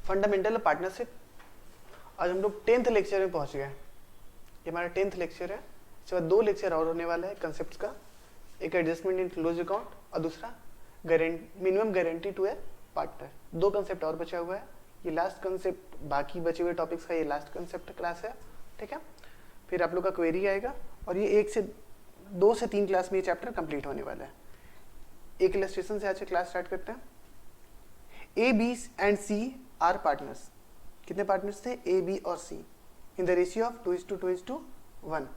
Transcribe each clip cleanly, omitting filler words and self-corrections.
Fundamental partnership. आज हम लोग 10th लेक्चर में पहुंच गए। ये हमारा 10th लेक्चर है। इसके बाद 2 लेक्चर और होने वाला है कंसेप्ट का। एक एडजस्टमेंट इन क्लोज अकाउंट और दूसरा minimum guarantee to a partner. 2 concept और बचा हुआ है। ये लास्ट कंसेप्ट, बाकी बचे हुए टॉपिक्स का ये लास्ट कंसेप्ट क्लास है, ठीक है। फिर आप लोग का क्वेरी आएगा और ये 2 से 3 क्लास में ये चैप्टर कंप्लीट होने वाला है। एक इलस्ट्रेशन से आज से क्लास स्टार्ट करते हैं। A, B and C are partners. कितने पार्टनर्स थे? ए, बी और C in the ratio of 2:1।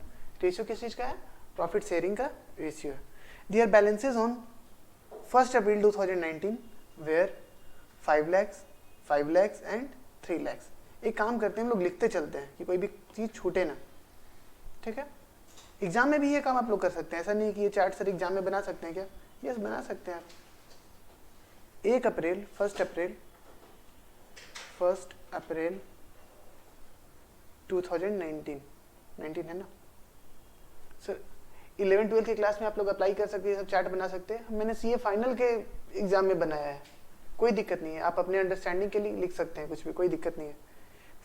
Ratio किस चीज का है? प्रॉफिट शेयरिंग का रेशियो है। Their balances on 1 April 2019 were 5 lakhs and 3 lakhs। एक काम करते हैं, हम लोग लिखते चलते हैं कि कोई भी चीज छूटे ना, ठीक है। एग्जाम में भी ये काम आप लोग कर सकते हैं। ऐसा नहीं कि ये चार्ट सर एग्जाम में बना सकते हैं क्या? यस, बना सकते हैं आप। 1 अप्रैल 1 अप्रैल 2019 है ना सर। 11-12 की क्लास में आप लोग अप्लाई कर सकते हैं, सब चार्ट बना सकते हैं। मैंने सीए फाइनल के एग्जाम में बनाया है, कोई दिक्कत नहीं है। आप अपने अंडरस्टैंडिंग के लिए लिख सकते हैं कुछ भी, कोई दिक्कत नहीं है।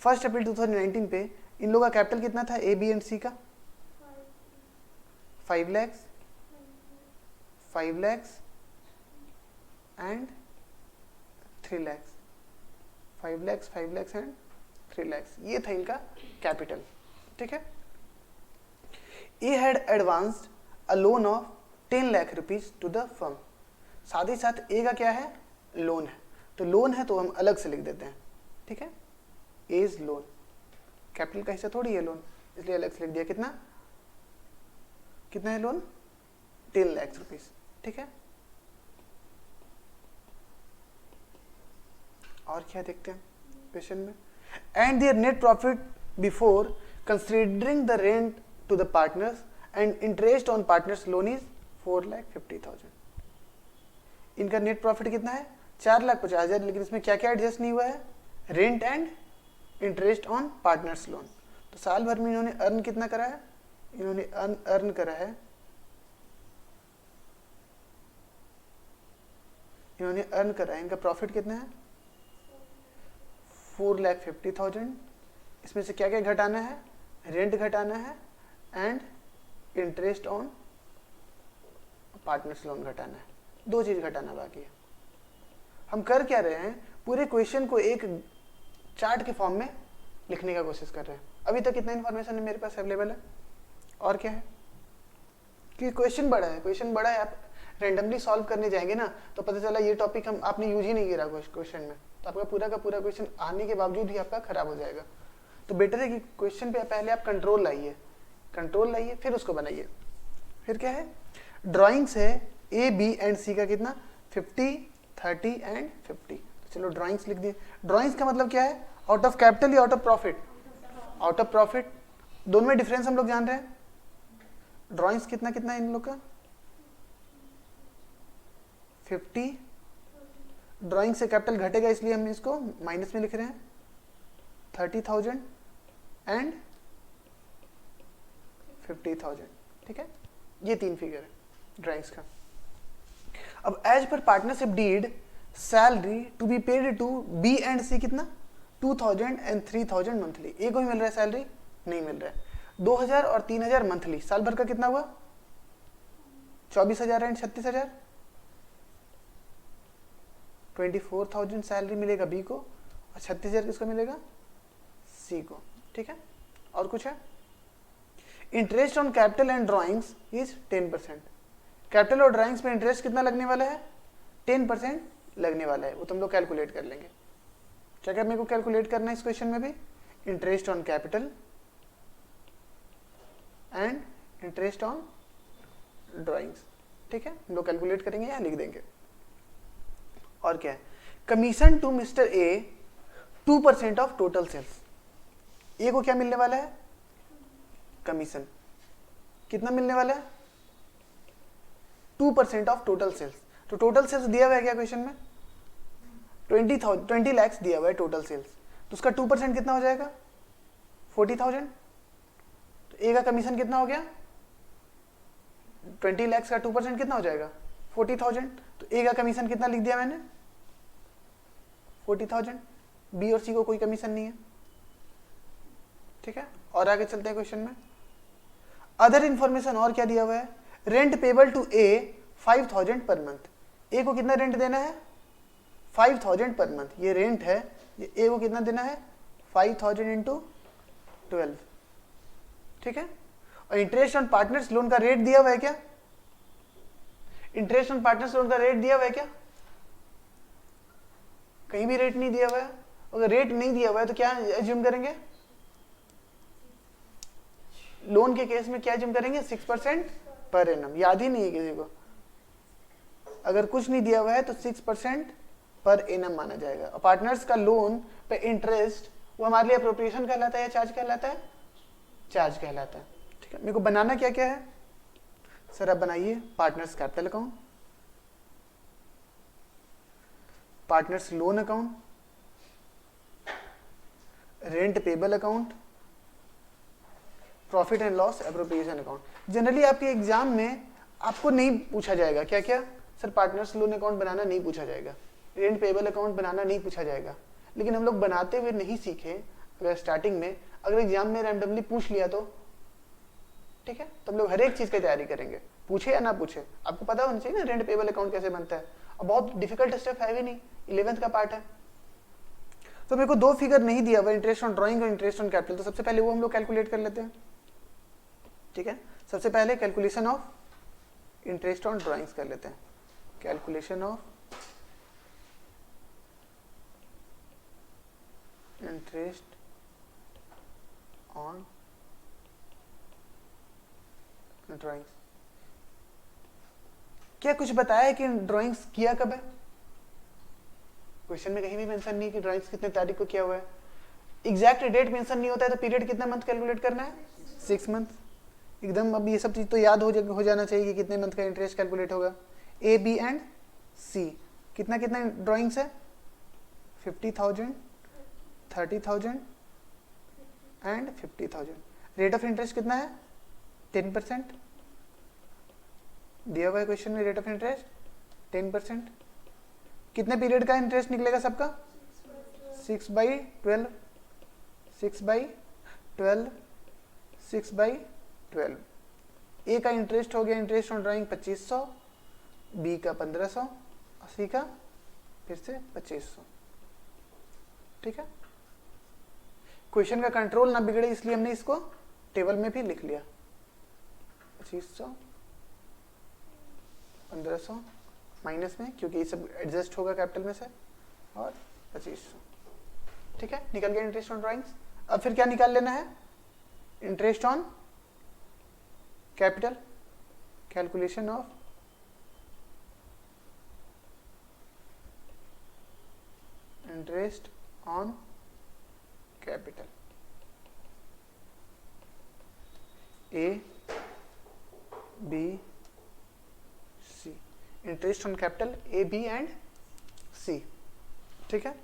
1 अप्रैल 2019 पे इन लोगों का कैपिटल कितना था? ए, बी एंड सी का 5 lakhs and 3 lakhs। 5 lakhs and 3 lakhs, ये था इनका कैपिटल, ठीक है। A had advanced a loan of 10 lakh rupees to the firm. साथ ही साथ ए का क्या है? लोन है। तो लोन है तो हम अलग से लिख देते हैं, ठीक है। एज लोन, कैपिटल का हिस्सा थोड़ी है लोन, इसलिए अलग से लिख दिया। कितना है लोन? 10 lakhs रुपीज, ठीक है। और क्या देखते हैं क्वेश्चन में? And their net profit before considering the rent to the partners and interest on partners loan is 4,50,000। इनका नेट प्रॉफिट कितना है? 4,50,000। लेकिन इसमें क्या क्या एडजस्ट नहीं हुआ है? Rent and interest on partners loan. तो साल भर में इन्होंने अर्न कितना करा है? इन्होंने अर्न करा है, इनका प्रॉफिट कितना है? 4,50,000। इसमें से क्या क्या घटाना है? रेंट घटाना है and interest on partners loan घटाना है। 2 चीज घटाना बाकी है। हम कर क्या रहे हैं? पूरे क्वेश्चन को एक चार्ट के फॉर्म में लिखने का कोशिश कर रहे हैं। अभी तक इतना इन्फॉर्मेशन मेरे पास अवेलेबल है। और क्या है कि क्वेश्चन बड़ा है, आप रेंडमली सॉल्व करने जाएंगे ना तो पता चला ये टॉपिक आपने यूज ही नहीं किया क्वेश्चन में, तो आपका पूरा का पूरा क्वेश्चन आने के बावजूद ही आपका खराब हो जाएगा। तो बेटर है कि क्वेश्चन पे पहले आप कंट्रोल लाइए, फिर उसको बनाइए। फिर क्या है? ड्राइंग्स है ए, बी एंड सी का कितना? 50, 30 एंड 50। तो चलो ड्राइंग्स लिख दिए। ड्राइंग्स का मतलब क्या है? आउट ऑफ कैपिटल या out of profit? Out of profit. दोनों में डिफरेंस हम लोग जान रहे हैं। ड्राइंग्स कितना है इन लोग का? 50। ड्राइंग से कैपिटल घटेगा इसलिए हम इसको माइनस में लिख रहे हैं। 30,000 एंड 50,000, ठीक है। ये 3 फिगर है ड्राइंग्स का। अब as per partnership deed salary to be paid to B and C कितना? 2,000 एंड 3,000 मंथली। ए को भी मिल रहा है सैलरी? नहीं मिल रहा है। 2,000 और 3,000 मंथली। साल भर का कितना हुआ? 24,000 एंड 36,000। 24,000 सैलरी मिलेगा बी को और 36,000 किसको मिलेगा? सी को, ठीक है। और कुछ है? Interest on capital and drawings is 10%। Capital और ड्राइंग्स में इंटरेस्ट कितना लगने वाला है? 10% लगने वाला है। वो तुम लोग कैलकुलेट कर लेंगे। क्या क्या मेरे को कैलकुलेट करना है इस क्वेश्चन में भी? Interest on capital and interest on drawings, ठीक है। हम लोग कैलकुलेट करेंगे या लिख देंगे। और क्या है? Commission to Mr A 2% of total sales. A को क्या मिलने वाला है? कमीशन। कितना मिलने वाला है? 2% ऑफ टोटल सेल्स। तो टोटल सेल्स दिया हुआ है क्या क्वेश्चन में? 20 lakhs दिया हुआ है टोटल सेल्स। तो उसका 2% कितना हो जाएगा? 40,000। तो ए का कमीशन कितना हो गया? 20 lakhs का 2% कितना हो जाएगा? 40,000। तो ए का कमीशन कितना लिख दिया मैंने? 40,000। बी और सी को कोई कमीशन नहीं है, ठीक है। और आगे चलते हैं क्वेश्चन में। अदर इंफॉर्मेशन और क्या दिया हुआ है, rent payable to A 5000 per month. ए को कितना रेंट देना है, 5000 पर मंथ, ये रेंट है, ये ए को कितना देना है 5000 इंटू 12, ठीक है। और इंटरेस्ट ऑन पार्टनर्स लोन का रेट दिया हुआ है क्या, इंटरेस्ट ऑन पार्टनर्स लोन का रेट दिया हुआ है क्या, कहीं भी रेट नहीं दिया हुआ है। अगर रेट नहीं दिया हुआ है तो क्या एज्यूम करेंगे, लोन के केस में क्या एज्यूम करेंगे 6% पर एनम, याद ही नहीं है किसी को। अगर कुछ नहीं दिया हुआ है तो 6% पर एनम माना जाएगा। और पार्टनर्स का लोन पे इंटरेस्ट वो हमारे लिए अप्रोप्रिएशन कहलाता है या चार्ज कहलाता है, चार्ज कहलाता है, ठीक है। मेरे को बनाना क्या क्या है सर, आप बनाइए partners capital account, partners loan account, rent payable account, profit and loss appropriation account. Generally आपके एग्जाम में आपको नहीं पूछा जाएगा क्या क्या सर, पार्टनर्स लोन अकाउंट बनाना नहीं पूछा जाएगा, रेंट पेबल अकाउंट बनाना नहीं पूछा जाएगा। लेकिन हम लोग बनाते हुए नहीं सीखे, अगर स्टार्टिंग में अगर एग्जाम में रैंडमली पूछ लिया तो ठीक है, तो हम लोग हर एक चीज की तैयारी करेंगे, पूछे या ना पूछे। आपको पता होना चाहिए ना रेंट पेबल अकाउंट कैसे बनता है, और बहुत डिफिकल्ट स्टेप है भी नहीं, 11th का पार्ट है। तो मेरे को दो फिगर नहीं दिया हुआ, इंटरेस्ट ऑन ड्राइंग और इंटरेस्ट ऑन कैपिटल, तो सबसे पहले वो हम लोग कैलकुलेट कर लेते हैं, ठीक है। सबसे पहले calculation of interest on drawings कर लेते हैं, calculation of interest on drawings. क्या कुछ बताया है कि ड्राइंग्स किया कब है, क्वेश्चन में कहीं भी मेंशन नहीं कि ड्राइंग्स कितने तारीख को किया हुआ है। एग्जैक्ट डेट मेंशन नहीं होता है तो पीरियड कितना मंथ कैलकुलेट करना है, 6 मंथ एकदम। अब ये सब चीज तो याद हो जाना चाहिए कि कितने मंथ का इंटरेस्ट कैलकुलेट होगा। ए बी एंड सी कितना कितना ड्राइंग्स है, 50,000, 30,000 एंड 50,000। रेट ऑफ इंटरेस्ट कितना है 10%, दिया हुआ है क्वेश्चन में रेट ऑफ इंटरेस्ट 10%। कितने पीरियड का इंटरेस्ट निकलेगा सबका, 6/12, 6/12, 6/12। ए का इंटरेस्ट हो गया इंटरेस्ट ऑन ड्राइंग 2500, बी का 1500, और सी का फिर से 2500, ठीक है। क्वेश्चन का कंट्रोल ना बिगड़े इसलिए हमने इसको टेबल में भी लिख लिया, 2500, 1500 माइनस में, क्योंकि ये सब एडजस्ट होगा कैपिटल में से, और 2500, ठीक है। निकल गया इंटरेस्ट ऑन ड्राइंग्स। अब फिर क्या निकाल लेना है, interest on capital, calculation of interest on capital. A B C, interest on capital A B and C, ठीक है।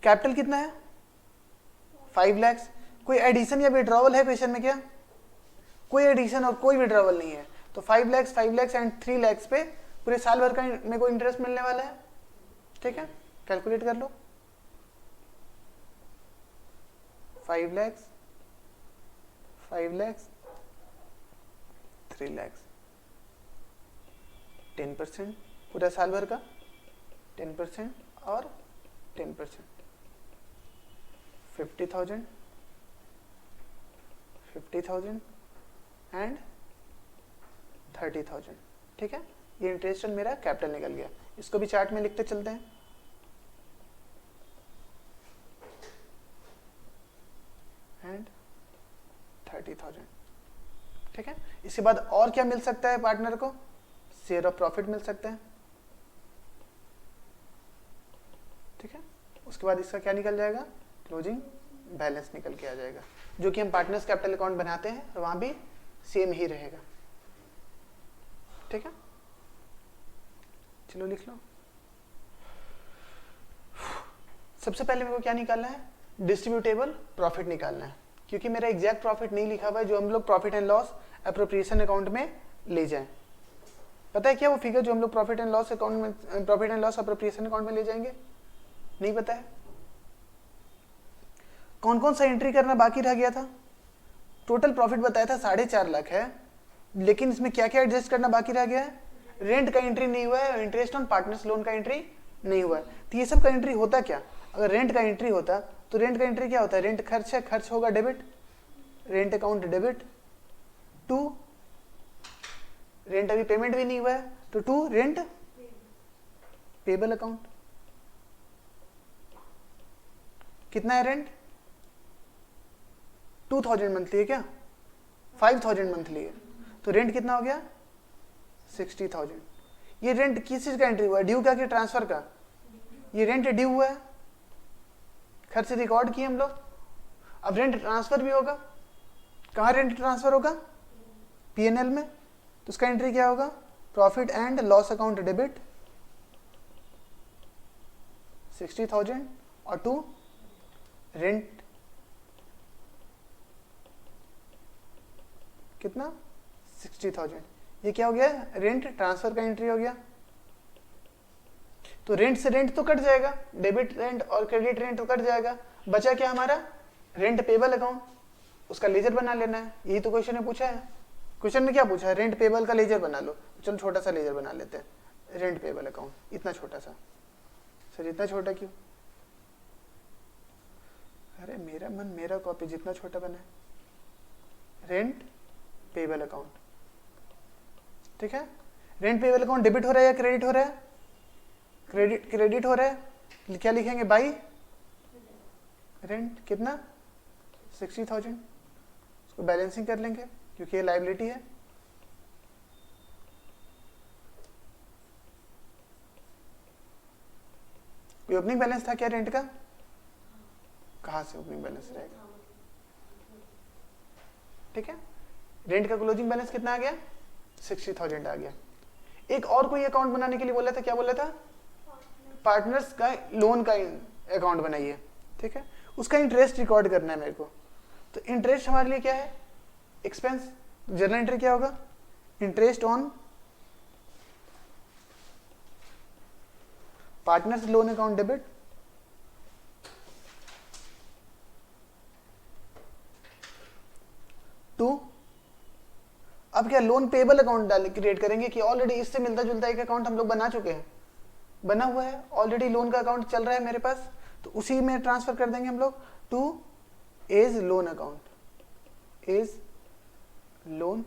कैपिटल कितना है 5 लाख। कोई एडिशन या विड्रॉवल है क्वेश्चन में क्या, कोई एडिशन और कोई विड्रॉवल नहीं है, तो 5 लाख एंड 3 लाख पे पूरे साल भर का मेरे को इंटरेस्ट मिलने वाला है, ठीक है। कैलकुलेट कर लो, 5 लाख, 5 लाख, 3 लाख, 10% पूरा साल भर का, 10% और 10%, 50,000, 50,000 एंड 30,000, ठीक है। ये इंटरेस्ट मेरा कैपिटल निकल गया, इसको भी चार्ट में लिखते चलते हैं। एंड 30,000, ठीक है। इसके बाद और क्या मिल सकता है पार्टनर को, शेयर ऑफ प्रॉफिट मिल सकता है, ठीक है। उसके बाद इसका क्या निकल जाएगा, क्लोजिंग बैलेंस निकल के आ जाएगा, जो कि हम पार्टनर्स कैपिटल अकाउंट बनाते हैं और वहां भी सेम ही रहेगा, ठीक है। चलो लिख लो। सबसे पहले मेरे को क्या निकालना है, डिस्ट्रीब्यूटेबल प्रॉफिट निकालना है, क्योंकि मेरा एग्जैक्ट प्रॉफिट नहीं लिखा हुआ है जो हम लोग profit and loss appropriation account में ले जाएं। पता है क्या वो फिगर जो हम लोग प्रॉफिट एंड लॉस अकाउंट में, profit and loss appropriation account में ले जाएंगे, नहीं पता है। कौन कौन सा एंट्री करना बाकी रह गया था? टोटल प्रॉफिट बताया था 4.5 लाख है, लेकिन इसमें क्या क्या एडजस्ट करना बाकी रह गया है? रेंट का एंट्री नहीं हुआ है, इंटरेस्ट ऑन पार्टनर्स लोन का एंट्री नहीं हुआ है। तो ये सब का एंट्री होता क्या? अगर रेंट का एंट्री होता तो रेंट का एंट्री क्या होता है? रेंट खर्च है, खर्च होगा debit, rent account debit. To rent अभी पेमेंट भी नहीं हुआ है, तो टू रेंट पेबल अकाउंट। कितना है रेंट? 2000 मंथली है क्या? 5000 मंथली है, तो रेंट कितना हो गया? 60,000। ये रेंट किस चीज का एंट्री हुआ है? ड्यू का कि ट्रांसफर का? ये रेंट ड्यू हुआ है, खर्च रिकॉर्ड किए हम लोग। अब रेंट ट्रांसफर भी होगा, कहाँ रेंट ट्रांसफर होगा? पीएनएल में, तो उसका एंट्री क्या होगा? Profit and loss account debit 60,000 और टू रेंट कितना? 60,000। ये क्या हो गया? रेंट ट्रांसफर का एंट्री हो गया। तो रेंट से रेंट तो कट जाएगा, डेबिट रेंट और क्रेडिट रेंट तो कट जाएगा। बचा क्या हमारा? रेंट पेबल अकाउंट, उसका लेजर बना लेना है। यही तो क्वेश्चन ने पूछा है। क्वेश्चन में क्या पूछा है? रेंट पेबल का लेजर बना लो। चलो छोटा सा लेजर बना लेते हैं। रेंट पेबल अकाउंट इतना छोटा सा। सर इतना छोटा क्यों? अरे मेरा मन, मेरा कॉपी जितना छोटा बना है। रेंट पेबल अकाउंट, ठीक है। रेंट पेबल अकाउंट डेबिट हो रहा है या क्रेडिट हो रहा है? क्रेडिट हो रहा है। क्या लिखेंगे? बाई रेंट कितना? 60,000। उसको बैलेंसिंग कर लेंगे क्योंकि ये लायबिलिटी है। ये ओपनिंग बैलेंस था क्या रेंट का? कहां से ओपनिंग बैलेंस रहेगा? ठीक है। रेंट का क्लोजिंग बैलेंस कितना आ गया? 60,000 आ गया। एक और कोई अकाउंट बनाने के लिए बोला था, क्या बोला था? पार्टनर्स का लोन का अकाउंट बनाइए, ठीक है। उसका इंटरेस्ट रिकॉर्ड करना है मेरे को। तो इंटरेस्ट हमारे लिए क्या है? एक्सपेंस। जर्नल एंट्री क्या होगा? Interest on partners loan account debit to. अब क्या लोन पेबल अकाउंट डाल क्रिएट करेंगे कि ऑलरेडी इससे मिलता जुलता एक अकाउंट हम लोग बना चुके हैं, बना हुआ है ऑलरेडी, लोन का अकाउंट चल रहा है मेरे पास, तो उसी में ट्रांसफर कर देंगे हम लोग to A's loan account. A's loan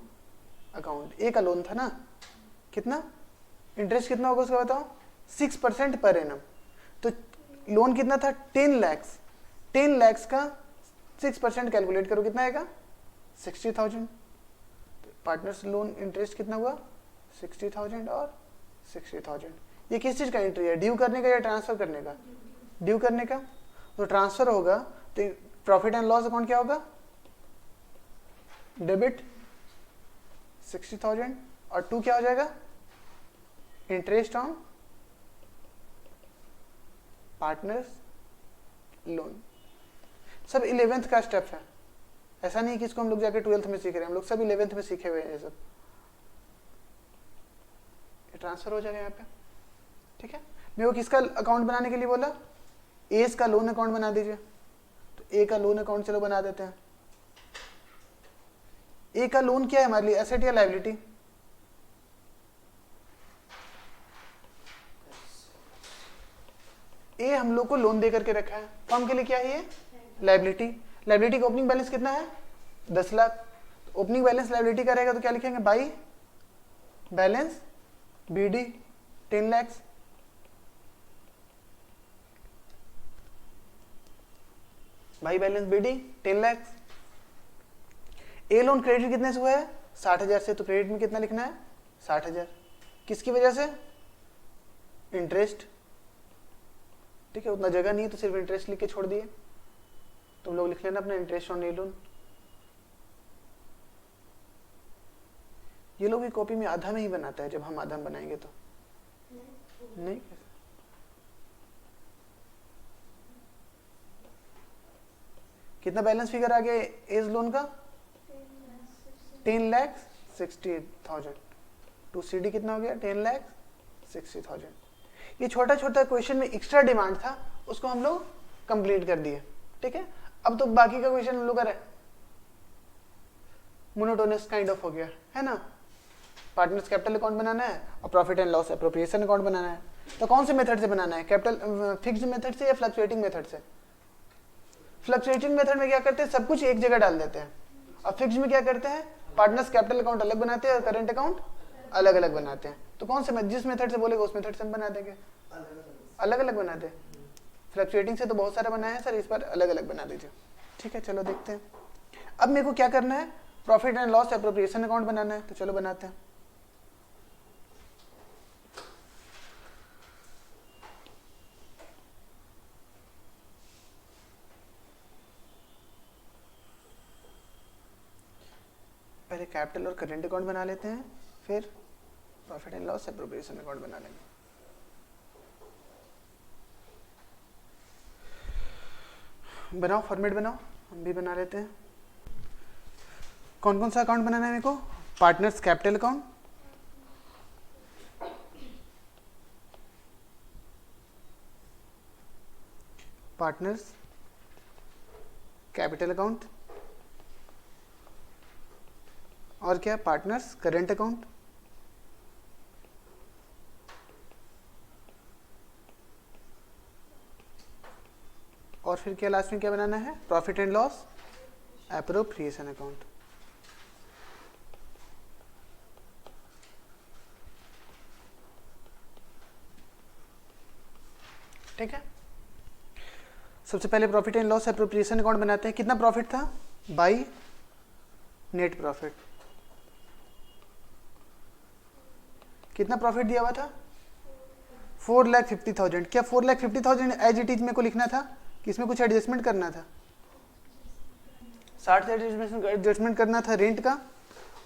account, A का लोन था ना, कितना इंटरेस्ट कितना होगा उसका बताओ? 6% पर एनम। तो लोन कितना था? 10 लाख। 10 लाख का 6% कैलकुलेट करो, कितना आएगा? 60,000। पार्टनर्स लोन इंटरेस्ट कितना हुआ? 60,000 और 60,000। ये किस चीज का एंट्री है? ड्यू करने का या ट्रांसफर करने का? ड्यू करने का। तो ट्रांसफर होगा तो प्रॉफिट एंड लॉस अकाउंट क्या होगा? डेबिट 60,000 और टू क्या हो जाएगा? Interest on partners loan. सब 11th का स्टेप है, ऐसा नहीं कि इसको हम लोग जाके 12th में सीख रहे हैं, हम लोग सब 11th में सीखे हुए हैं ये सब। ये ट्रांसफर हो जाएगा यहाँ पे, ठीक है। मेरे को किसका अकाउंट बनाने के लिए बोला? एस का लोन अकाउंट बना दीजिए। तो ए का लोन अकाउंट चलो बना देते हैं। ए का लोन क्या है हमारे लिए? एसेट या लायबिलिटी? ए हम लोग को लोन दे करके रखा है, तो हम के लिए क्या है ये? लायबिलिटी। लायबिलिटी का ओपनिंग बैलेंस कितना है? 10 लाख। ओपनिंग बैलेंस लायबिलिटी का रहेगा तो क्या लिखेंगे? By balance BD 10 lakh. By balance BD 10 lakh. A loan credit कितने से हुआ है? 60,000 से। तो क्रेडिट में कितना लिखना है? 60,000। किसकी वजह से? इंटरेस्ट, ठीक है। उतना जगह नहीं है तो सिर्फ इंटरेस्ट लिख के छोड़ दिए। तुम लोग लिख लेना अपना इंटरेस्ट ऑन ए लोन। ये लोग भी कॉपी में आधा में ही बनाता है, जब हम आधा में बनाएंगे तो नहीं। कितना बैलेंस फिगर आ गया एज लोन का? 10,60,000। टू सी डी कितना हो गया? 10,60,000। ये छोटा छोटा क्वेश्चन में एक्स्ट्रा डिमांड था, उसको हम लोग कंप्लीट कर दिए। ठीक है, अब तो बाकी का क्वेश्चन हम लोग का मोनोटोनस काइंड ऑफ हो गया है ना। पार्टनर्स कैपिटल अकाउंट बनाना है और profit and loss appropriation account बनाना है। तो कौन से मेथड से बनाना है, कैपिटल फिक्स्ड मेथड से या फ्लक्चुएटिंग मेथड से? फ्लक्चुएटिंग मेथड में क्या करते हैं, सब कुछ एक जगह डाल देते हैं, और फिक्स्ड में क्या करते हैं, पार्टनर्स कैपिटल अकाउंट अलग बनाते हैं और करेंट अकाउंट अलग अलग बनाते हैं। तो कौन से जिस मेथड से बोलेगा उस मेथड से हम बना देंगे, अलग अलग बना दे। फ्लक्चुएटिंग से तो बहुत सारा बनाया है सर, इस बार अलग अलग बना दीजिए। ठीक है, चलो देखते हैं। अब मेरे को क्या करना है, profit and loss appropriation account बनाना है, तो चलो बनाते हैं। पहले कैपिटल और करेंट अकाउंट बना लेते हैं, फिर profit and loss appropriation account बना लेंगे। बनाओ, फॉर्मेट बनाओ, हम भी बना लेते हैं। कौन कौन सा अकाउंट बनाना है मेरे को, partners capital account, partners capital account, और क्या, पार्टनर्स करेंट अकाउंट, और फिर क्या लास्ट में क्या बनाना है, profit and loss appropriation account. ठीक है, सबसे पहले profit and loss appropriation account बनाते हैं। कितना प्रॉफिट था, बाई नेट प्रॉफिट। कितना प्रॉफिट दिया हुआ था, 4,50,000। क्या 4,50,000 एज इट इज मेरे को लिखना था कि इसमें कुछ एडजस्टमेंट करना था? 60 से एडजस्टमेंट करना था रेंट का,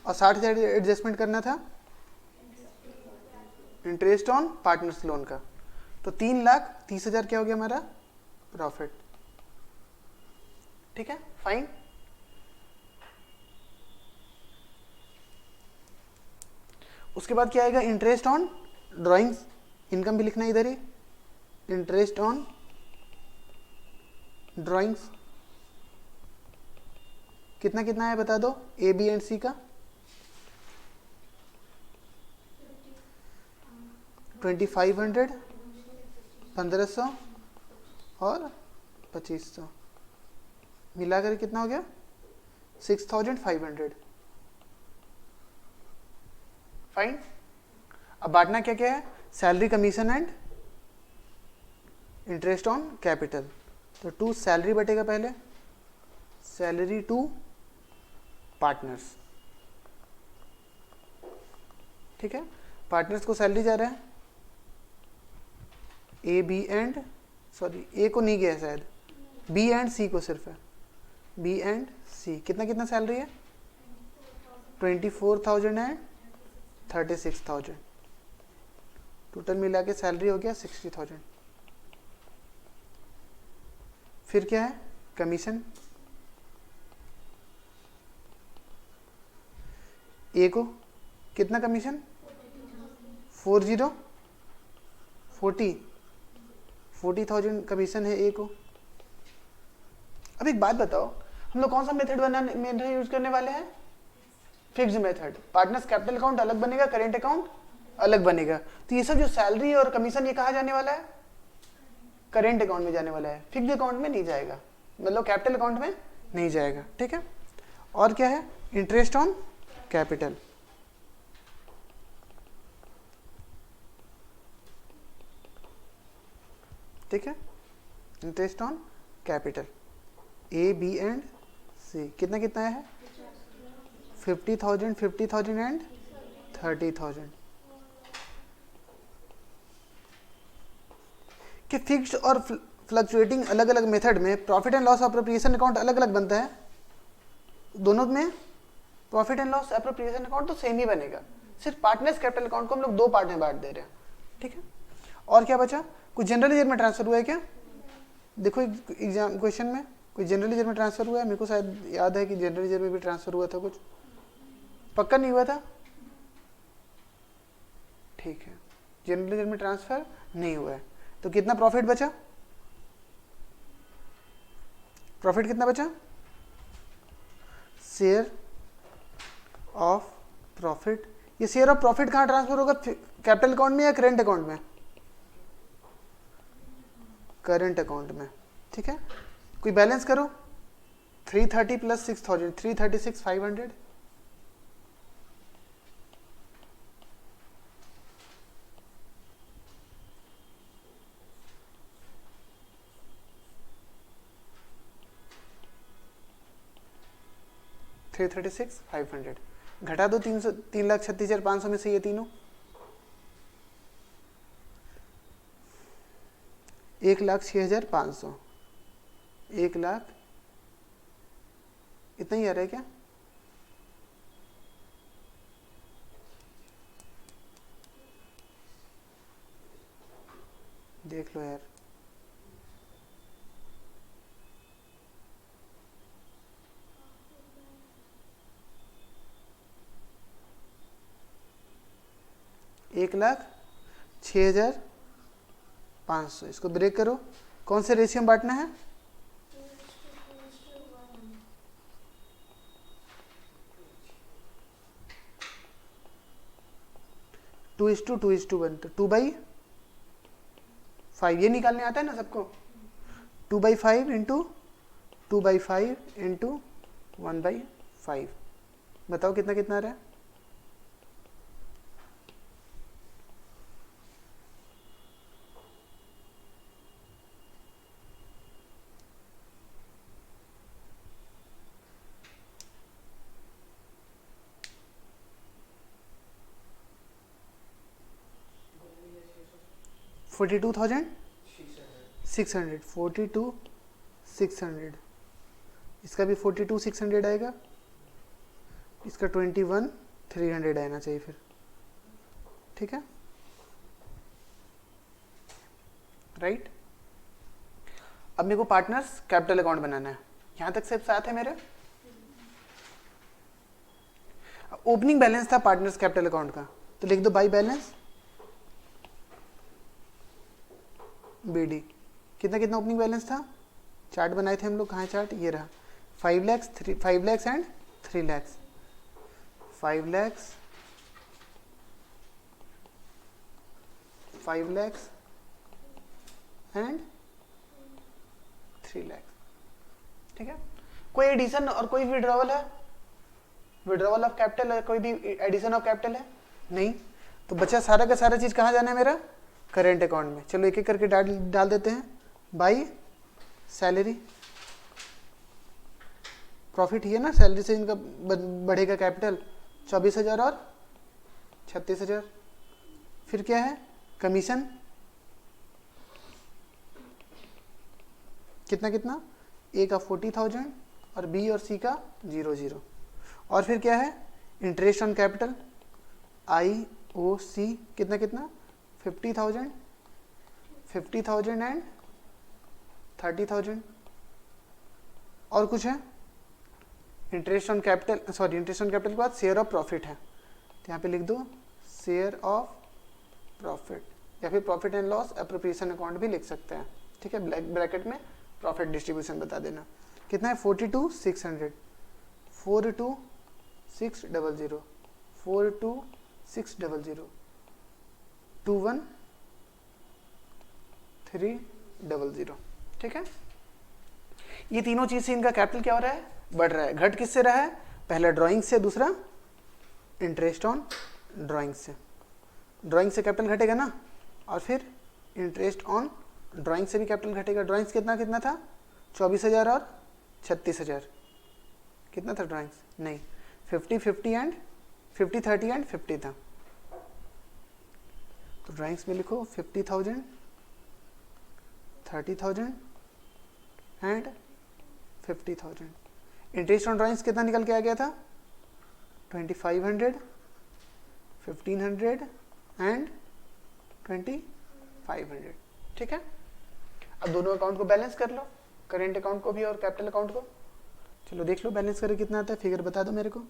और 60 से एडजस्टमेंट करना था इंटरेस्ट ऑन पार्टनर्स लोन का। तो 3,30,000 क्या हो गया हमारा प्रॉफिट। ठीक है, फाइन। उसके बाद क्या आएगा, इंटरेस्ट ऑन ड्राइंग्स, इनकम भी लिखना है इधर ही, इंटरेस्ट ऑन ड्राइंग्स। कितना कितना है बता दो, ए बी एंड सी का 2,500, 1,500 और 2,500 मिलाकर कितना हो गया, 6,500। फाइन। अब बांटना क्या क्या है, salary commission and interest on capital. तो 2 सैलरी बटेगा पहले, सैलरी टू पार्टनर्स। ठीक है, पार्टनर्स को सैलरी जा रहा है, ए बी एंड, सॉरी ए को नहीं गया शायद, बी एंड सी को सिर्फ है, बी एंड सी। कितना कितना सैलरी है, 24,000 एंड 36,000। टोटल मिला के सैलरी हो गया 60,000। फिर क्या है, कमीशन। ए को कितना कमीशन, 40,000 कमीशन है ए को। अब एक बात बताओ, हम लोग कौन सा मेथड यूज करने वाले हैं, fixed method. Partners capital account अलग बनेगा, करेंट अकाउंट अलग बनेगा। तो ये सब जो सैलरी और कमीशन ये कहाँ जाने वाला है, करेंट अकाउंट में जाने वाला है, फिक्स्ड अकाउंट में नहीं जाएगा, मतलब कैपिटल अकाउंट में नहीं जाएगा। ठीक है, और क्या है, इंटरेस्ट ऑन कैपिटल। ठीक है, interest on capital, A B and C. कितना कितना है, 50,000, 50,000 एंड 30,000। कि फिक्स्ड और फ्लक्चुएटिंग अलग अलग मेथड में profit and loss appropriation account अलग अलग बनता है। दोनों में profit and loss appropriation account तो सेम ही बनेगा, सिर्फ पार्टनर्स कैपिटल अकाउंट को हम लोग 2 पार्ट में बांट दे रहे हैं। ठीक है, और क्या बचा, कुछ जनरल ईयर में ट्रांसफर हुआ है क्या? देखो एग्जाम क्वेश्चन में कोई जनरल ईयर में ट्रांसफर हुआ है, मेरे को शायद याद है कि जनरल ईयर में भी ट्रांसफर हुआ था, कुछ पक्का नहीं हुआ था। ठीक है, जनरल ईयर में ट्रांसफर नहीं हुआ है, तो कितना प्रॉफिट बचा, प्रॉफिट कितना बचा, शेयर ऑफ प्रॉफिट। ये शेयर ऑफ प्रॉफिट कहाँ ट्रांसफर होगा, कैपिटल अकाउंट में या करेंट अकाउंट में, करंट अकाउंट में, ठीक है। कोई बैलेंस करो, 330 प्लस 6000, 336 500, घटा दो 3,36,500 में से ये तीनों, 1,06,500, 1,00,000 इतना ही आ रहा है क्या, देख लो यार। एक लाख 6,500, इसको ब्रेक करो, कौन से रेशियो में बांटना है, 2:2:1, तो 2/5, ये निकालने आता है ना सबको, 2/5 इंटू 2/5 इंटू 1/5, बताओ कितना कितना आ रहा है, 42,600, 42,600, इसका भी 42,600 आएगा, इसका 21,300 आना चाहिए फिर, ठीक है, राइट। अब मेरे को पार्टनर्स कैपिटल अकाउंट बनाना है, यहां तक सब साथ है मेरे। ओपनिंग बैलेंस था पार्टनर्स कैपिटल अकाउंट का, तो लिख दो बाई बैलेंस बीडी, कितना कितना ओपनिंग बैलेंस था, चार्ट बनाए थे हम लोग, कहाँ है चार्ट, ये रहा, 5 lakhs, 5 lakhs and 3 lakhs, 5 lakhs, 5 lakhs and 3 lakhs, ठीक है। कोई एडिशन और कोई विड्रॉवल है, विड्रॉवल ऑफ कैपिटल है, कोई भी एडिशन ऑफ कैपिटल है नहीं, तो बचा सारा का सारा चीज कहाँ जाना है मेरा, करेंट अकाउंट में। चलो एक एक करके डाल देते हैं, बाई सैलरी, प्रॉफिट ही है ना, सैलरी से इनका बढ़ेगा कैपिटल, 24,000 और 36,000, फिर क्या है, कमीशन, कितना कितना, ए का 40,000 और बी और सी का 0,0, और फिर क्या है, इंटरेस्ट ऑन कैपिटल, आई ओ सी, कितना कितना, 50,000 एंड 30,000, और कुछ है, interest on capital, sorry interest on capital के बाद शेयर ऑफ प्रॉफिट है, तो यहाँ पे लिख दो शेयर ऑफ प्रॉफिट, या फिर profit and loss appropriation account भी लिख सकते हैं, ठीक है, ब्रैकेट में प्रॉफिट डिस्ट्रीब्यूशन बता देना, कितना है, 42,600, 42,600, 42,600, 21,300, ठीक है। ये तीनों चीज से इनका कैपिटल क्या हो रहा है, बढ़ रहा है। घट किससे रहा है, पहला ड्राइंग से, दूसरा इंटरेस्ट ऑन ड्राइंग से, ड्राइंग से कैपिटल घटेगा ना, और फिर इंटरेस्ट ऑन ड्राइंग से भी कैपिटल घटेगा। ड्राइंग्स कितना कितना था, 24,000 और 36,000, कितना था ड्राइंग्स, नहीं 50 एंड 30 एंड 50 था, तो ड्राइंग्स में लिखो 50,000, 30,000 एंड 50,000। इंटरेस्ट ऑन ड्राइंग्स कितना निकल के आ गया था, 2,500, 1,500 एंड 2,500, ठीक है। अब दोनों अकाउंट को बैलेंस कर लो, करेंट अकाउंट को भी और कैपिटल अकाउंट को। चलो देख लो बैलेंस करके कितना आता है, फिगर बता दो मेरे को।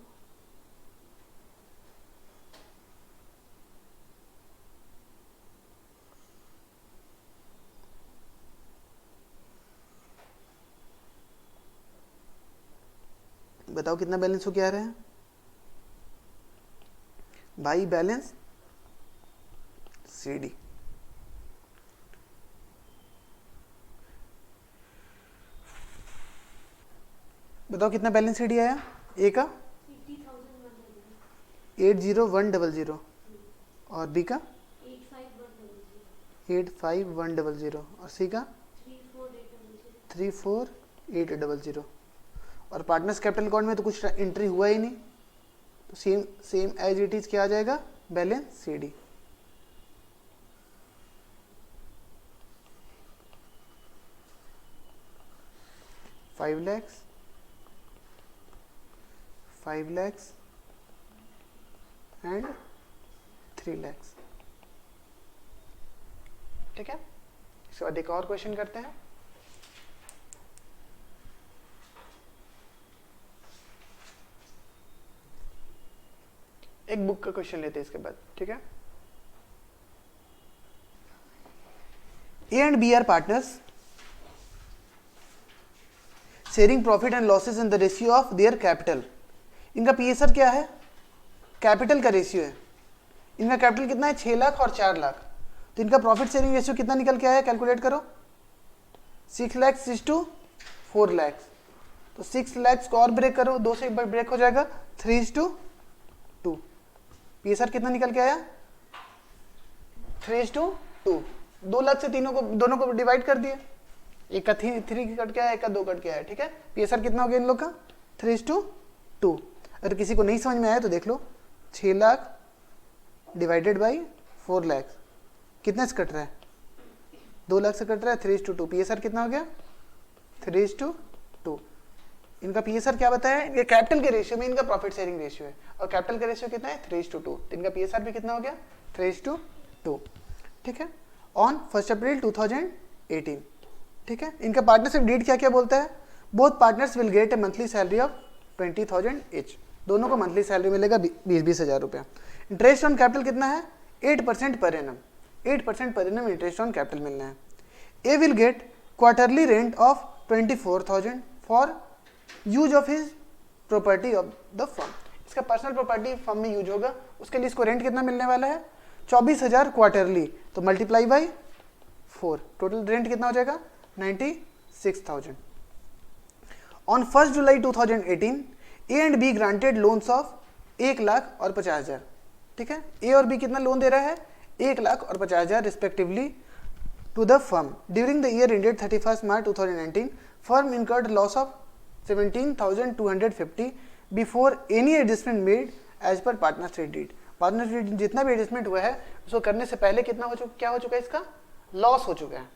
बताओ कितना बैलेंस हो के आ रहा है भाई, बैलेंस CD। बताओ कितना बैलेंस CD आया, ए का 80100 और बी का 85100 और सी का 34800। और पार्टनर्स कैपिटल अकाउंट में तो कुछ एंट्री हुआ ही नहीं, तो same same as it is क्या आ जाएगा, balance CD। Five lakhs and 3 lakhs। ठीक है, इसके बाद एक और क्वेश्चन करते हैं। एक बुक का क्वेश्चन लेते हैं इसके बाद। ठीक है, A and B are partners sharing profit and losses in the ratio of their capital. इनका पीएसआर क्या है, कैपिटल का रेशियो है। इनका कैपिटल कितना है, 6 लाख और 4 लाख। तो इनका प्रॉफिट शेयरिंग रेशियो कितना निकल के आया, कैलकुलेट करो। 6 lakhs to 4 lakhs। तो 6 lakhs को और ब्रेक करो, 2 से एक बार ब्रेक हो जाएगा, 3:2। पीएसआर कितना निकल के आया, 3:2। 2 लाख से दोनों को डिवाइड कर दिए, एक का 3 कट के आया, एक का 2 कट के आया। ठीक है, पीएसआर कितना हो गया इन लोग का, 3:2। अगर किसी को नहीं समझ में आया तो देख लो, 6 लाख डिवाइडेड बाई 4 लाख कितने से कट रहा है, 2 लाख से कट रहा है, 3:2। पीएसआर कितना हो गया, 3:2। इनका पीएसआर क्या बताया, ये कैपिटल के रेशियो में इनका प्रॉफिट शेयरिंग रेशियो है, और कैपिटल का रेशियो कितना है, 3:2। तो इनका पीएसआर भी कितना हो गया, 3:2। ठीक है, ऑन 1 अप्रैल 2018। ठीक है, इनका पार्टनरशिप डीड क्या क्या बोलता है, both partners will get A monthly salary of 20,000 each. दोनों को मंथली सैलरी मिलेगा 20-20 हज़ार रुपया। इंटरेस्ट ऑन कैपिटल कितना है, 8% per annum. 8% per annum interest on capital मिलना है। A will get quarterly rent of 24,000 for use of his property of the firm. इसका पर्सनल प्रॉपर्टी फर्म में यूज होगा, उसके लिए इसको रेंट कितना मिलने वाला है, 24,000 क्वार्टरली, तो मल्टीप्लाई बाई 4, टोटल रेंट कितना हो जाएगा, 96,000। On 1 July 2018 A and be granted loans of 1 lakh और 50,000। ठीक है, ए और बी कितना लोन दे रहा है, 1 लाख और 50,000 respectively to the firm. During the year ended 31 March 2019 firm incurred loss of 17,250 before any adjustment made as per partnership deed. Partnership जितना भी एडजस्टमेंट हुआ है उसको करने से पहले कितना हो चुका, क्या हो चुका है, इसका लॉस हो चुका है।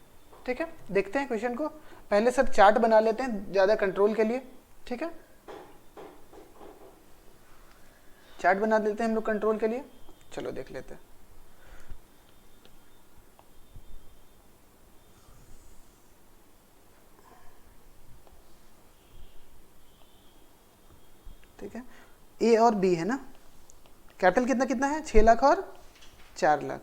ठीक है, देखते हैं क्वेश्चन को, पहले सर चार्ट बना लेते हैं ज़्यादा कंट्रोल के लिए। ठीक है, चार्ट बना देते हैं हम लोग कंट्रोल के लिए, चलो देख लेते हैं। ठीक है, ए और बी है ना, कैपिटल कितना कितना है, 6 लाख और 4 लाख।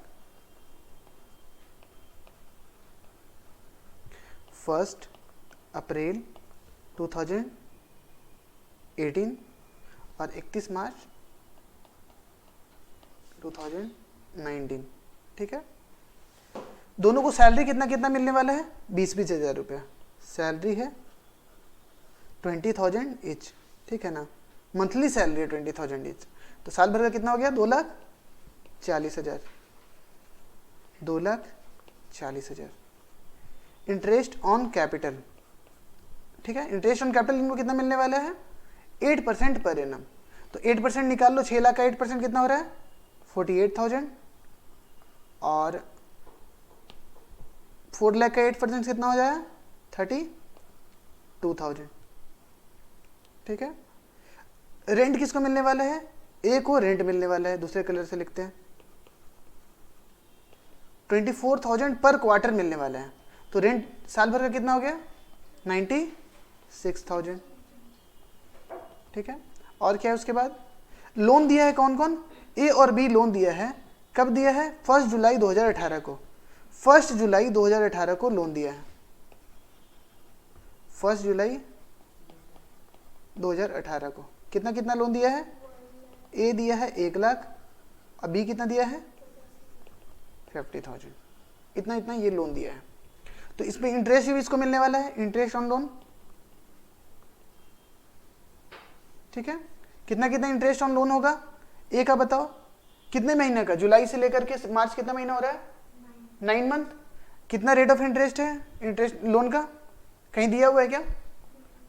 1 अप्रैल 2018 और 31 मार्च 2019। ठीक है, दोनों को सैलरी कितना कितना मिलने वाला है, 20-20 हज़ार रुपया। सैलरी है 20,000 ईच। ठीक है ना, मंथली सैलरी है 20,000 ईच, तो साल भर का कितना हो गया, 2,40,000। 2,40,000। इंटरेस्ट ऑन कैपिटल, ठीक है, इंटरेस्ट ऑन कैपिटल इनको कितना मिलने वाला है, 8% पर एनम। तो 8% निकाल लो, 6 लाख का 8% कितना हो रहा है, 48,000। और 4 लाख का 8% कितना हो जाएगा, 32,000। ठीक है, रेंट किसको मिलने वाला है, ए को रेंट मिलने वाला है, दूसरे कलर से लिखते हैं, 24,000 पर क्वार्टर मिलने वाला है। तो रेंट साल भर का कितना हो गया, 96,000। ठीक है, और क्या है उसके बाद, लोन दिया है कौन कौन, ए और बी लोन दिया है, कब दिया है, 1 जुलाई 2018 को। 1 जुलाई 2018 को लोन दिया है, 1 जुलाई 2018 को। कितना कितना लोन दिया है? ए दिया है 1 लाख, और बी कितना दिया है? 50,000। इतना इतना ये लोन दिया है। तो इस पे इंटरेस्ट भी इसको मिलने वाला है, इंटरेस्ट ऑन लोन। ठीक है, कितना कितना इंटरेस्ट ऑन लोन होगा? ए का बताओ कितने महीने का? जुलाई से लेकर के मार्च कितना महीना हो रहा है? 9 मंथ। कितना रेट ऑफ इंटरेस्ट है इंटरेस्ट लोन का? कहीं दिया हुआ है क्या?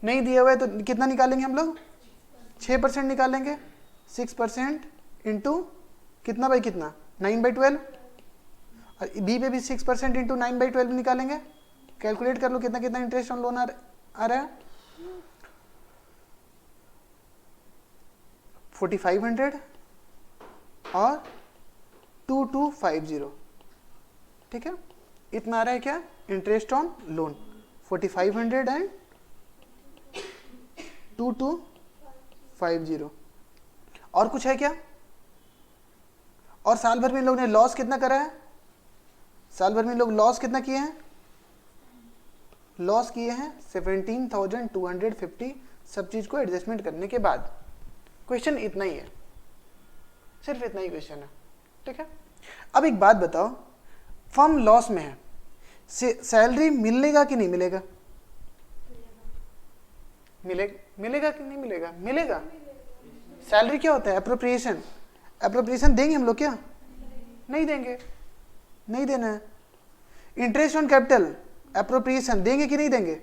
नहीं दिया हुआ है। तो कितना निकालेंगे हम लोग? 6% निकालेंगे। 6% इंटू कितना बाई कितना? 9/12। और बी पे भी 6% इंटू 9/12 निकालेंगे। कैलकुलेट कर लो कितना कितना इंटरेस्ट ऑन लोन आ रहा है। 4500 और 2250। ठीक है, इतना आ रहा है क्या? Interest on loan 4500 and 2250। और कुछ है क्या? और साल भर में इन लोग ने लॉस कितना करा है? साल भर में लोग लॉस कितना किए हैं? लॉस किए हैं 17,250, सब चीज को एडजस्टमेंट करने के बाद। क्वेश्चन इतना ही है, सिर्फ इतना ही क्वेश्चन है। ठीक है, अब एक बात बताओ, फर्म लॉस में है, सैलरी मिलेगा कि नहीं मिलेगा? मिलेगा कि नहीं मिलेगा? मिलेगा। सैलरी क्या होता है? एप्रोप्रिएशन। एप्रोप्रिएशन देंगे हम लोग क्या? नहीं देंगे, नहीं देना है। इंटरेस्ट ऑन कैपिटल एप्रोप्रिएशन देंगे कि नहीं देंगे?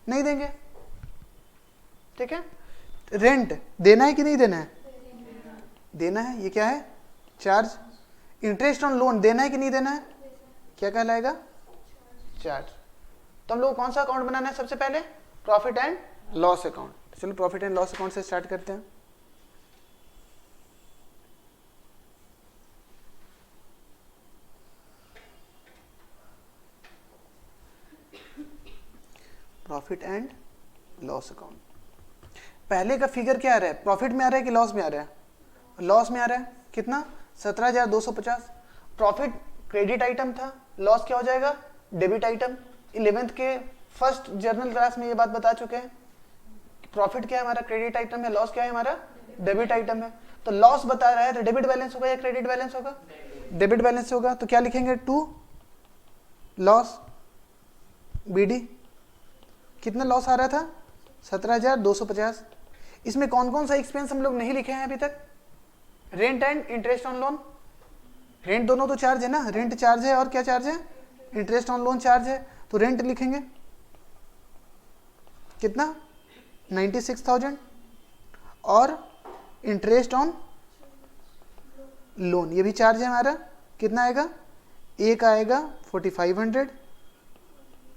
नहीं देंगे। ठीक है, रेंट देना है कि नहीं देना है? देना है। ये क्या है? चार्ज। इंटरेस्ट ऑन लोन देना है कि नहीं देना है? क्या कहलाएगा? चार्ज। तो हम लोग कौन सा अकाउंट बनाना है सबसे पहले? Profit and loss account. चलो प्रॉफिट एंड लॉस अकाउंट से स्टार्ट करते हैं। Profit and loss account. पहले का फिगर क्या आ रहा है? प्रॉफिट में आ रहा है कि लॉस में आ रहा है? लॉस में आ रहा है। कितना? 17,250। प्रॉफिट क्रेडिट आइटम था, लॉस क्या हो जाएगा? Debit item. 11th के फर्स्ट जर्नल क्लास में ये बात बता चुके हैं। प्रॉफिट क्या है हमारा? क्रेडिट आइटम है। लॉस क्या है हमारा? डेबिट आइटम है। तो लॉस बता रहा है तो डेबिट बैलेंस होगा या क्रेडिट बैलेंस होगा? डेबिट बैलेंस होगा। तो क्या लिखेंगे? To loss BD. कितना लॉस आ रहा था? 17,250। इसमें कौन कौन सा एक्सपेंस हम लोग नहीं लिखे हैं अभी तक? Rent and interest on loan. Rent दोनों तो चार्ज है ना, रेंट चार्ज है और क्या चार्ज है? इंटरेस्ट ऑन लोन चार्ज है। तो रेंट लिखेंगे कितना? 96,000। और इंटरेस्ट ऑन लोन ये भी चार्ज है हमारा। कितना आएगा? ए का आएगा 4500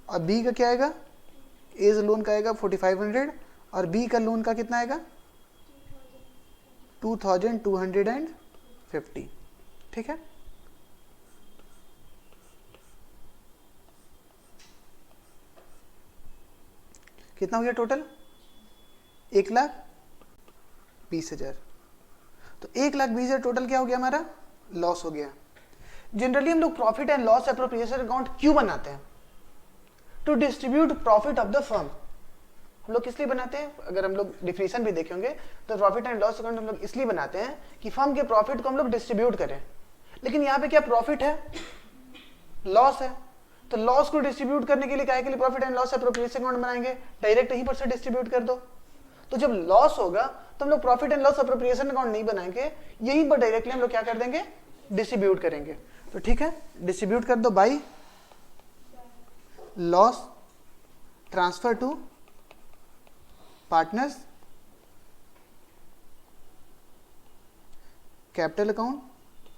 और बी का क्या आएगा? ए लोन का आएगा 4500 और बी का लोन का कितना आएगा? 2250। ठीक है, कितना हो गया टोटल? 1,20,000। तो 1,20,000 टोटल क्या हो गया हमारा? लॉस हो गया। जनरली हम लोग profit and loss appropriation account क्यों बनाते हैं? To distribute profit of the firm. हम लोग किस लिए बनाते हैं? अगर हम लोग डिफिनेशन भी देखेंगे तो प्रॉफिट एंड लॉस अकाउंट हम लोग इसलिए बनाते हैं कि फर्म के प्रॉफिट को हम लोग डिस्ट्रीब्यूट करें। लेकिन यहाँ पे क्या प्रॉफिट है? लॉस है। तो लॉस को डिस्ट्रीब्यूट करने के लिए क्या है? के लिए profit and loss appropriation account बनाएंगे। डायरेक्ट यहीं पर से डिस्ट्रीब्यूट कर दो। तो जब लॉस होगा तो हम लोग profit and loss appropriation account नहीं बनाएंगे, यहीं पर डायरेक्टली हम लोग क्या कर देंगे? डिस्ट्रीब्यूट करेंगे। तो ठीक है, डिस्ट्रीब्यूट कर दो by loss transfer to partners capital account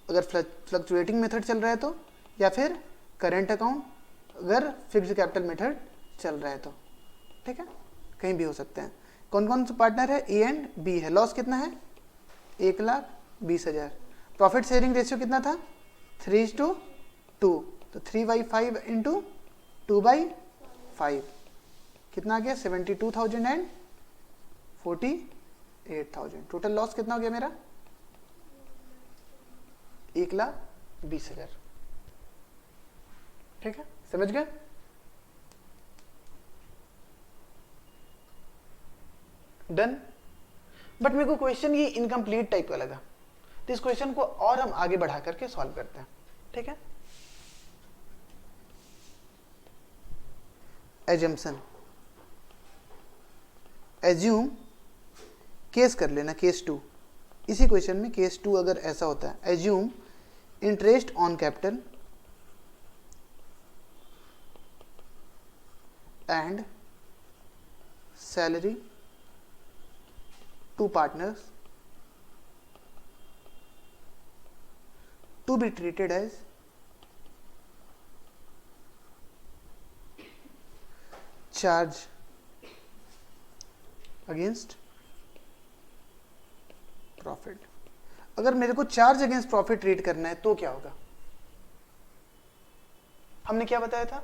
अगर फ्लक्चुएटिंग मेथड चल रहा है तो, या फिर करेंट अकाउंट अगर फिक्स्ड कैपिटल मेथड चल रहा है तो। ठीक है, कहीं भी हो सकते हैं। कौन कौन से पार्टनर है? ए एंड बी है। लॉस कितना है? 1,20,000। प्रॉफिट शेयरिंग रेशियो कितना था? 3:2। तो 3/5 इंटू 2/5 कितना आ गया? 72,000 एंड 48,000। टोटल लॉस कितना हो गया मेरा? 1,20,000। ठीक है, समझ गए? डन। बट मेरे को क्वेश्चन ये इनकम्प्लीट टाइप का लगा, तो इस क्वेश्चन को और हम आगे बढ़ा करके सॉल्व करते हैं, ठीक है। एजम्पशन, एज्यूम, केस कर लेना, केस 2। इसी क्वेश्चन में केस 2 अगर ऐसा होता है, assume interest on capital and salary to partners to be treated as charge against profit। अगर मेरे को चार्ज अगेंस्ट प्रॉफिट ट्रीट करना है तो क्या होगा? हमने क्या बताया था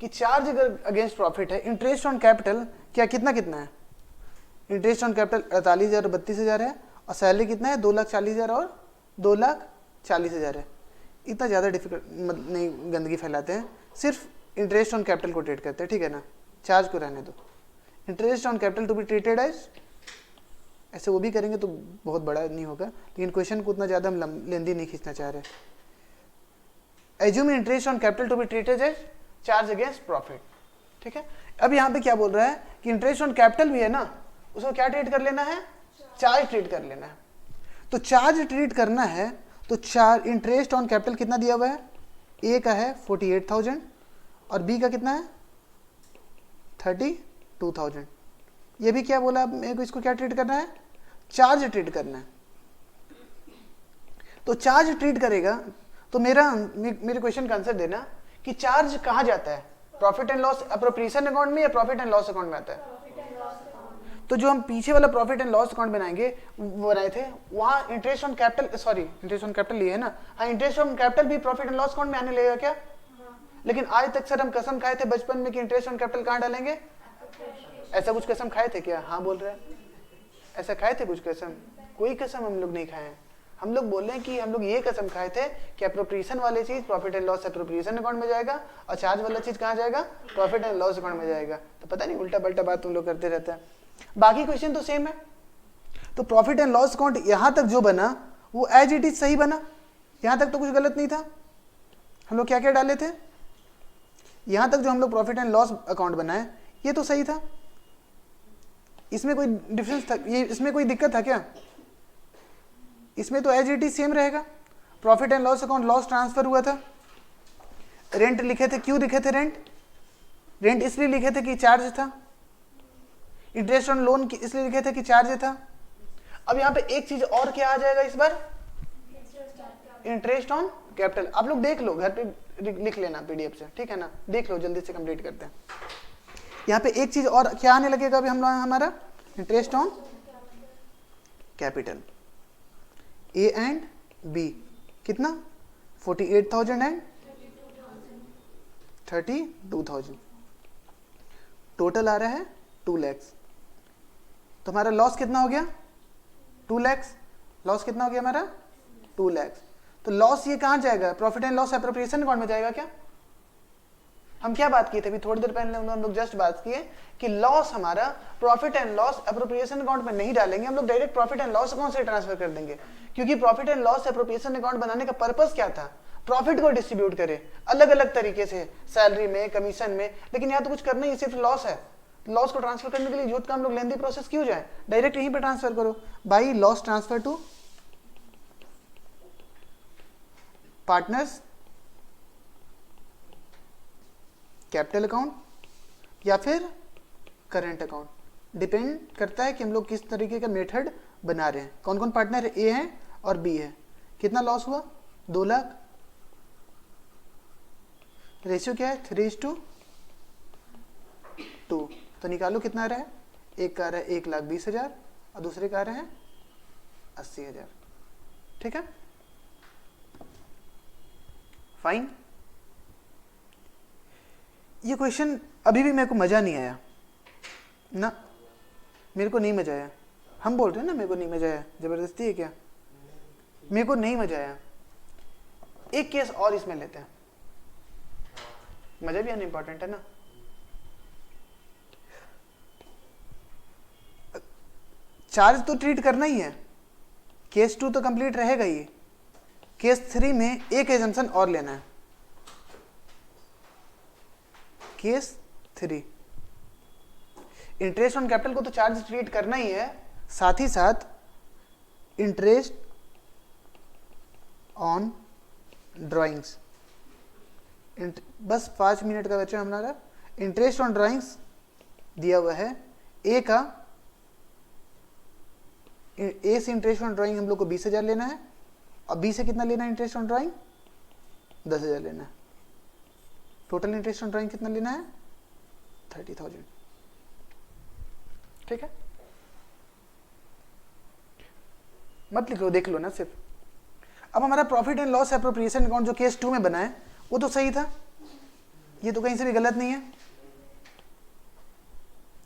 कि चार्ज अगर अगेंस्ट प्रॉफिट है, इंटरेस्ट ऑन कैपिटल क्या कितना कितना है? इंटरेस्ट ऑन कैपिटल 48,000 और 32,000 है, और सैलरी कितना है? 2,40,000 और 2,40,000 है। इतना ज़्यादा डिफिकल्ट नहीं गंदगी फैलाते हैं, सिर्फ इंटरेस्ट ऑन कैपिटल को ट्रीट करते हैं, ठीक है ना। चार्ज को रहने दो। Interest on capital to be treated as, ऐसे वो भी करेंगे तो बहुत बड़ा नहीं होगा, लेकिन क्वेश्चन को उतना ज़्यादा हम लेंदी नहीं खींचना चाह रहे। Assume interest on capital to be treated as charge against profit, ठीक है। अब यहाँ पे क्या बोल रहा है कि इंटरेस्ट ऑन कैपिटल भी है ना, उसको क्या ट्रीट कर लेना है? चार्ज ट्रीट कर लेना है। तो चार्ज ट्रीट करना है तो चार इंटरेस्ट ऑन कैपिटल कितना दिया हुआ है? ए का है 48,000 और बी का कितना है? 32,000। ये भी क्या बोला मेरे को, इसको क्या ट्रीट करना है? चार्ज ट्रीट करना है। तो चार्ज ट्रीट करेगा तो मेरे क्वेश्चन का आंसर देना कि चार्ज कहाँ जाता है? Profit and loss appropriation account में या प्रॉफिट एंड लॉस अकाउंट में आता है? तो जो हम पीछे वाला प्रॉफिट एंड लॉस अकाउंट बनाएंगे वो बनाए थे, वहाँ interest on capital, sorry interest on capital ये है ना, हाँ इंटरेस्ट ऑन कैपिटल भी प्रॉफिट एंड लॉस अकाउंट में आने लगेगा क्या? लेकिन आज तक सर हम कसम खाए थे बचपन में कि इंटरेस्ट ऑन कैपिटल कहाँ डालेंगे? ऐसा कुछ कसम खाए थे क्या? हाँ बोल रहे हैं, ऐसा खाए थे कुछ कसम? कोई कसम हम लोग नहीं खाए। हम लोग बोल रहे हैं कि हम लोग ये कसम खाए थे कि एप्रोप्रिएशन वाली चीज profit and loss appropriation account में जाएगा और चार्ज वाला चीज कहाँ जाएगा? प्रॉफिट एंड लॉस अकाउंट में जाएगा। तो पता नहीं उल्टा पल्टा बात तुम लोग करते रहते हैं। बाकी क्वेश्चन तो सेम है। तो प्रॉफिट एंड लॉस अकाउंट यहां तक जो बना वो एज इट इज सही बना, यहां तक तो कुछ गलत नहीं था। हम लोग क्या क्या डाले थे? यहां तक जो हम लोग प्रॉफिट एंड लॉस अकाउंट बनाए ये तो सही था। इसमें कोई डिफरेंस था? ये इसमें कोई दिक्कत था क्या? इसमें तो एज इट इज सेम रहेगा। Profit and loss account loss transfer हुआ था, रेंट लिखे थे। क्यों लिखे थे रेंट? रेंट इसलिए लिखे थे कि चार्ज था। इंटरेस्ट ऑन लोन इसलिए लिखे थे कि चार्ज था। अब यहाँ पे एक चीज और क्या आ जाएगा इस बार? Interest on capital. आप लोग देख लो, घर पे लिख लेना पीडीएफ से, ठीक है ना, देख लो, जल्दी से कंप्लीट करते हैं। यहाँ पे एक चीज और क्या आने लगेगा अभी हम लोग, हमारा interest on capital A and B कितना? 48,000 एंड 32,000। टोटल आ रहा है 2 लाख। तो हमारा लॉस कितना हो गया? 2 लाख। लॉस कितना हो गया हमारा? 2 लाख। तो लॉस ये कहाँ जाएगा? Profit and loss appropriation account में जाएगा क्या? हम क्या बात किए थे अभी थोड़ी देर पहले? हम लोग जस्ट बात किए कि लॉस हमारा profit and loss appropriation account में नहीं डालेंगे, हम लोग direct profit and loss account से ट्रांसफर कर देंगे। क्योंकि profit and loss appropriation account बनाने का पर्पस क्या था? प्रॉफिट को डिस्ट्रीब्यूट करे अलग अलग तरीके से, सैलरी में, कमीशन में। लेकिन यहाँ तो कुछ करना ही, सिर्फ लॉस है। लॉस को ट्रांसफर करने के लिए जो काम लोग लेंदी प्रोसेस क्यों जाए? डायरेक्ट यहीं पे ट्रांसफर करो by loss transfer to partners capital account या फिर करंट अकाउंट। डिपेंड करता है कि हम लोग किस तरीके का मेथड बना रहे हैं। कौन कौन पार्टनर ए है और बी है। कितना लॉस हुआ? 2 लाख। रेशियो क्या है? 3:2। तो निकालो कितना आ रहा है? एक का आ रहा है 1,20,000 और दूसरे का आ रहा है 80,000। ठीक है, फाइन। ये क्वेश्चन अभी भी मेरे को मजा नहीं आया ना, मेरे को नहीं मजा आया। हम बोल रहे हैं ना मेरे को नहीं मजा आया, जबरदस्ती है क्या? मेरे को नहीं मजा आया। एक केस और इसमें लेते हैं, मजा भी आना इंपॉर्टेंट है ना। चार्ज तो ट्रीट करना ही है, केस 2 तो कंप्लीट रहेगा ही। केस 3 में एक एजम्पशन और लेना है। केस 3 इंटरेस्ट ऑन कैपिटल को तो चार्ज ट्रीट करना ही है, साथ ही साथ इंटरेस्ट ऑन ड्राइंग्स, बस 5 मिनट का बच्चा हमारा। इंटरेस्ट ऑन ड्राइंग्स दिया हुआ है, ए का ए से इंटरेस्ट ऑन ड्राइंग हम लोग को 20,000 लेना है, और बी से कितना लेना है इंटरेस्ट ऑन ड्राइंग? 10,000 लेना है। टोटल इंटरेस्ट ऑन ड्राइंग कितना लेना है? 30,000। ठीक है, मत लिखो, देख लो ना सिर्फ। अब हमारा profit and loss appropriation account जो केस 2 में बना है वो तो सही था, ये तो कहीं से भी गलत नहीं है,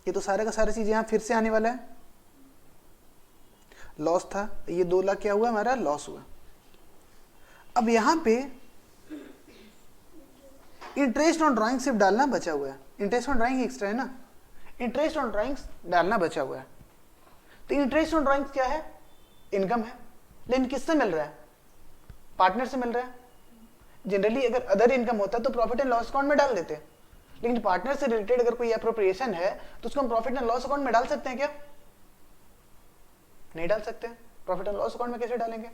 ये तो सारा का सारा चीज यहां फिर से आने वाला है। लॉस था, ये 2 लाख क्या हुआ हमारा? लॉस हुआ। अब यहां पे इंटरेस्ट ऑन ड्राइंग सिर्फ डालना बचा हुआ है, इंटरेस्ट ऑन ड्राइंग एक्स्ट्रा है ना, इंटरेस्ट ऑन ड्राइंग्स डालना बचा हुआ है। तो इंटरेस्ट ऑन ड्राइंग्स क्या है? इनकम है, लेकिन किससे मिल रहा है? पार्टनर से मिल रहा है। जनरली अगर अदर इनकम होता तो प्रॉफिट एंड लॉस अकाउंट में डाल देते, लेकिन पार्टनर से रिलेटेड अगर कोई एप्रोप्रिएशन है तो उसको हम प्रॉफिट एंड लॉस अकाउंट में डाल सकते हैं क्या? नहीं डाल सकते। प्रॉफिट एंड लॉस अकाउंट में कैसे डालेंगे?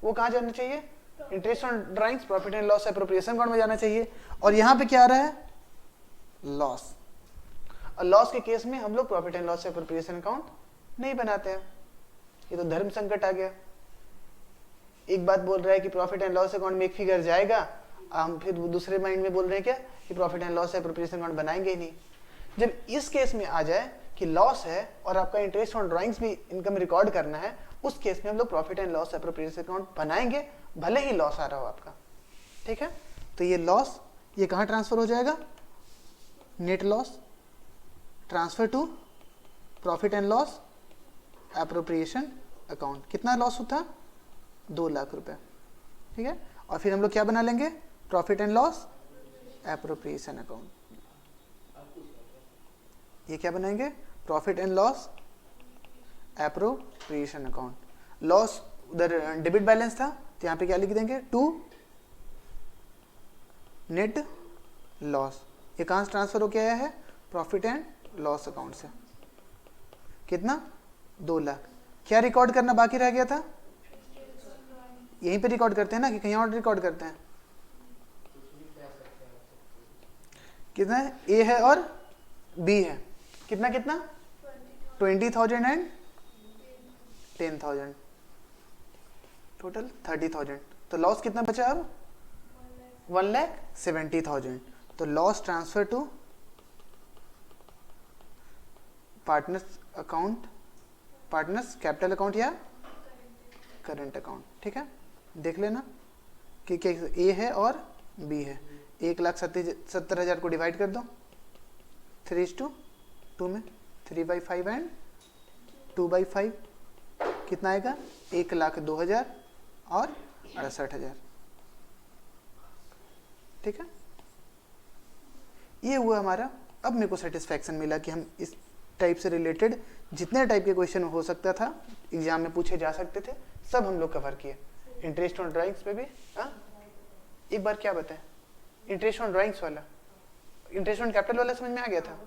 वो कहां जाना चाहिए? Interest on drawings profit and loss appropriation account में जाना चाहिए। और यहां पे क्या आ रहा है? लॉस। और लॉस के केस में हम लोग profit and loss appropriation account नहीं बनाते हैं। ये तो धर्म संकट आ गया। एक बात बोल रहा है कि प्रॉफिट एंड लॉस अकाउंट में एक फिगर जाएगा, हम फिर दूसरे माइंड में बोल रहे हैं क्या कि profit and loss appropriation account बनाएंगे ही नहीं। जब इस केस में आ जाए कि लॉस है और आपका इंटरेस्ट ऑन ड्राइंग्स भी इनकम रिकॉर्ड करना है, उस केस में हम लोग profit and loss appropriation account बनाएंगे, भले ही लॉस आ रहा हो आपका। ठीक है, तो ये लॉस ये कहां ट्रांसफर हो जाएगा? Net loss transfer to profit and loss appropriation account. कितना लॉस होता? 2 लाख रुपए। ठीक है, और फिर हम लोग क्या बना लेंगे? Profit and loss appropriation account. ये क्या बनाएंगे? Profit and loss appropriation account. Loss उधर डेबिट बैलेंस था तो यहां पे क्या लिख देंगे? To net loss. ये कहां से ट्रांसफर होके आया है? प्रॉफिट एंड लॉस अकाउंट से। कितना? 2 लाख। क्या रिकॉर्ड करना बाकी रह गया था? यहीं पे रिकॉर्ड करते हैं ना कि कहीं और रिकॉर्ड करते हैं? कितना है? ए है और बी है। कितना कितना? 20,000 एंड 10,000, टोटल 30,000। तो लॉस कितना बचा अब? 1,70,000। तो loss transfer to partners account, partners capital account या करंट अकाउंट। ठीक है, देख लेना कि ए है और बी है। 1,70,000 को डिवाइड कर दो 3:2 में, 3/5 एंड 2/5 कितना आएगा? 1,02,000 और 68,000। ठीक है, ये हुआ हमारा। अब मेरे को सेटिस्फैक्शन मिला कि हम इस टाइप से रिलेटेड जितने टाइप के क्वेश्चन हो सकता था एग्जाम में पूछे जा सकते थे सब हम लोग कवर किए। इंटरेस्ट ऑन ड्राइंग्स पे भी एक बार क्या बताएं? इंटरेस्ट ऑन ड्राइंग्स वाला, इंटरेस्ट ऑन कैपिटल वाला समझ में आ गया था?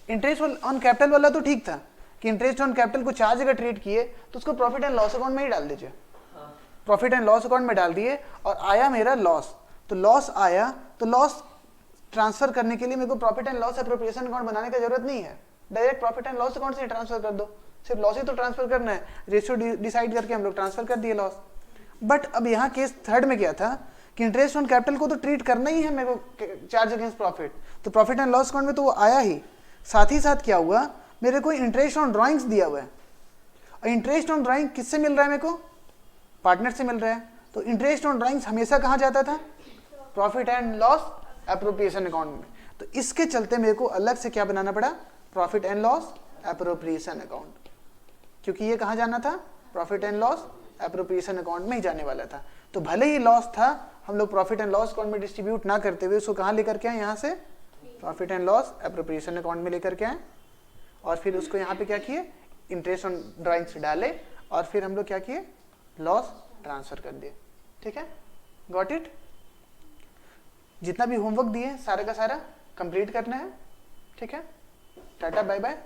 इंटरेस्ट ऑन कैपिटल वाला तो ठीक था कि इंटरेस्ट ऑन कैपिटल को चार्ज अगर ट्रीट किए तो उसको प्रॉफिट एंड लॉस अकाउंट में ही डाल दीजिए। प्रॉफिट एंड लॉस अकाउंट में डाल दिए और आया मेरा लॉस, तो लॉस आया तो लॉस ट्रांसफर करने के लिए मेरे को profit and loss appropriation account बनाने की जरूरत नहीं है, direct profit and loss account से ट्रांसफर कर दो। सिर्फ लॉस ही तो ट्रांसफर करना है, रेशियो डिसाइड करके हम लोग ट्रांसफर कर दिए लॉस। बट अब यहाँ केस 3rd में क्या था कि इंटरेस्ट ऑन कैपिटल को तो ट्रीट करना ही है मेरे को चार्ज अगेंस्ट प्रॉफिट, तो प्रॉफिट एंड लॉस अकाउंट में तो वो आया ही। साथ ही साथ क्या हुआ, मेरे को इंटरेस्ट ऑन ड्राइंग्स दिया हुआ है, और इंटरेस्ट ऑन ड्राइंग किससे मिल रहा है? मेरे को पार्टनर से मिल रहा है। तो इंटरेस्ट ऑन ड्राइंग्स हमेशा कहाँ जाता था? Profit and loss appropriation account में। तो इसके चलते मेरे को अलग से क्या बनाना पड़ा? Profit and loss appropriation account, क्योंकि ये कहाँ जाना था? Profit and loss appropriation account में ही जाने वाला था। तो भले ही लॉस था, हम लोग प्रॉफिट एंड लॉस अकाउंट में डिस्ट्रीब्यूट ना करते हुए उसको कहाँ लेकर के आए? यहाँ से profit and loss appropriation account में लेकर के आए, और फिर उसको यहाँ पे क्या किए? इंटरेस्ट ऑन ड्राइंग्स डाले और फिर हम लोग क्या किए, लॉस ट्रांसफर कर दिए। ठीक है, गॉट इट। जितना भी होमवर्क दिए सारा का सारा कंप्लीट करना है। ठीक है, टाटा बाय बाय।